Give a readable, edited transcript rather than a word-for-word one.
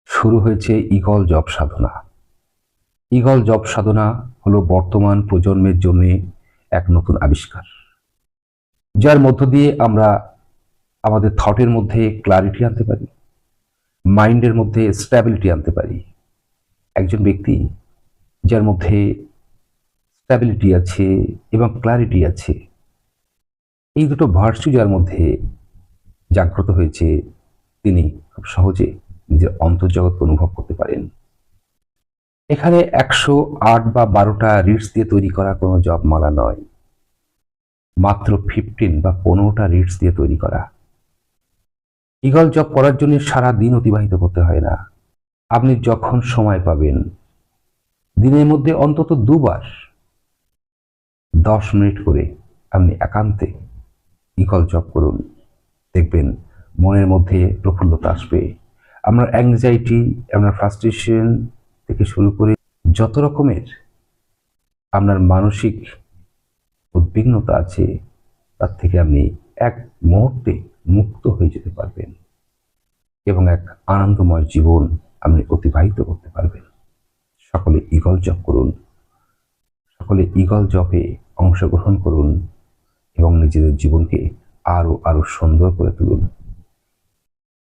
শুরু হয়েছে eagle job সাধনা। Eagle job সাধনা হলো বর্তমান প্রজন্মের জন্য এক নতুন আবিষ্কার, যার মধ্য দিয়ে আমরা আমাদের থটের মধ্যে ক্লারিটি আনতে পারি, মাইন্ডের মধ্যে স্ট্যাবিলিটি আনতে পারি। একজন ব্যক্তি যার মধ্যে স্ট্যাবিলিটি আছে এবং ক্লারিটি আছে, এই দুটো ভার্চু যার মধ্যে জাগ্রত হয়েছে, তিনি খুব সহজে নিজের অন্তর্জগৎকে অনুভব করতে পারেন। এখানে 108 বা 12টা রিডস দিয়ে তৈরি করা কোনো জপমালা নয়, মাত্র 15 বা 15টা রিডস দিয়ে তৈরি করা। ঈগল জপ করার জন্য সারা দিন অতিবাহিত করতে হয় না। আপনি যখন সময় পাবেন, দিনের মধ্যে অন্তত 2বার 10 মিনিট করে আপনি একান্তে ঈগল জপ করুন। দেখবেন মনের মধ্যে প্রফুল্লতা আসবে। আপনার অ্যাংজাইটি, আপনার ফ্রাস্ট্রেশন থেকে শুরু করে যত রকমের আপনার মানসিক উদ্বিগ্নতা আছে, তার থেকে আপনি এক মুহূর্তে মুক্ত হয়ে যেতে পারবেন এবং এক আনন্দময় জীবন আপনি অতিবাহিত করতে পারবেন। সকলে ঈগল জপ করুন, সকলে ঈগল জপে অংশগ্রহণ করুন এবং নিজেদের জীবনকে আরো সুন্দর করে তুলুন।